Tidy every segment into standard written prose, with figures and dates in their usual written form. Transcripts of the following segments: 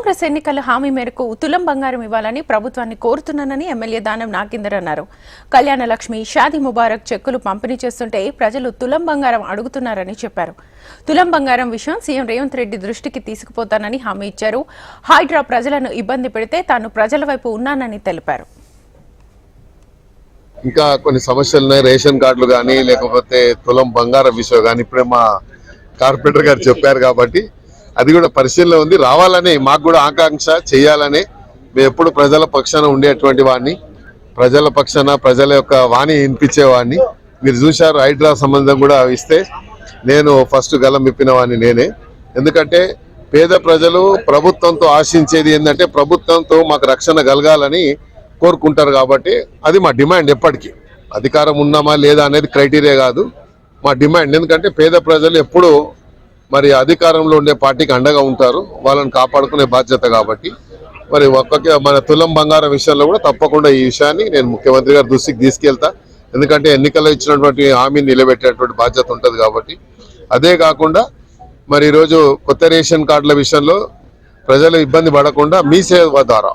కాంగ్రెస్ ఎన్నికల హామీ మేరకు తులం బంగారం ఇవ్వాలని ప్రభుత్వాన్ని కోరుతున్నానని ఎమ్మెల్యే దానం నాగేందర్ అన్నారు. కళ్యాణ లక్ష్మి, షాదీ ముబారక్ చెక్కులు పంపిణీ చేస్తుంటే ప్రజలు తులం బంగారం అడుగుతున్నారని చెప్పారు. తులం బంగారం విషయం సీఎం రేవంత్ రెడ్డి దృష్టికి తీసుకుపోతానని హామీ ఇచ్చారు. హైడ్రా ప్రజలను ఇబ్బంది పెడితే తాను ప్రజల వైపు ఉన్నానని తెలిపారు. ఇంకా కొన్ని సమస్యలు ఉన్నాయి. రేషన్ కార్డులు కానీ లేకపోతే తులం బంగారం విషయం కానీ ఇప్పుడే మా కార్పొరేటర్ గారు చెప్పారు కాబట్టి అది కూడా పరిశీలన ఉంది. రావాలని మాకు కూడా ఆకాంక్ష, చేయాలని. మేము ఎప్పుడు ప్రజల పక్షాన ఉండేటువంటి వాడిని, ప్రజల పక్షాన ప్రజల యొక్క వాణి వినిపించేవాడిని. మీరు చూశారు హైడ్రా సంబంధం కూడా ఇస్తే నేను ఫస్ట్ గలం విప్పిన వాడిని నేనే. ఎందుకంటే పేద ప్రజలు ప్రభుత్వంతో ఆశించేది ఏంటంటే ప్రభుత్వంతో మాకు రక్షణ కలగాలని కోరుకుంటారు. కాబట్టి అది మా డిమాండ్. ఎప్పటికీ అధికారం ఉన్నామా లేదా అనేది క్రైటీరియా కాదు, మా డిమాండ్. ఎందుకంటే పేద ప్రజలు ఎప్పుడు మరి అధికారంలో ఉండే పార్టీకి అండగా ఉంటారు, వాళ్ళని కాపాడుకునే బాధ్యత. కాబట్టి మరి మన తులం బంగారం విషయంలో కూడా తప్పకుండా ఈ విషయాన్ని నేను ముఖ్యమంత్రి గారి దృష్టికి తీసుకెళ్తా. ఎందుకంటే ఎన్నికల్లో ఇచ్చినటువంటి హామీని నిలబెట్టేటువంటి బాధ్యత ఉంటుంది. కాబట్టి అదే కాకుండా మరి ఈరోజు కొత్త రేషన్ కార్డుల విషయంలో ప్రజలు ఇబ్బంది పడకుండా మీ సేవ ద్వారా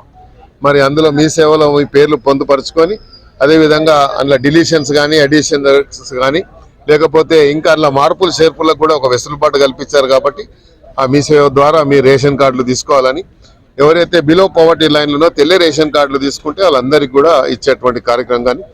మరి అందులో మీ సేవలో మీ పేర్లు పొందుపరుచుకొని అదేవిధంగా అందులో డిలీషన్స్ కానీ అడిషన్స్ కానీ లేకపోతే ఇంకా అందులో మార్పులు చేర్పులకు కూడా ఒక వెసులుబాటు కల్పించారు. కాబట్టి ఆ మీ సేవ ద్వారా మీ రేషన్ కార్డులు తీసుకోవాలని, ఎవరైతే బిలో పవర్టీ లైన్లో తెల్ల రేషన్ కార్డులు తీసుకుంటే వాళ్ళందరికీ కూడా ఇచ్చేటువంటి కార్యక్రమం కానీ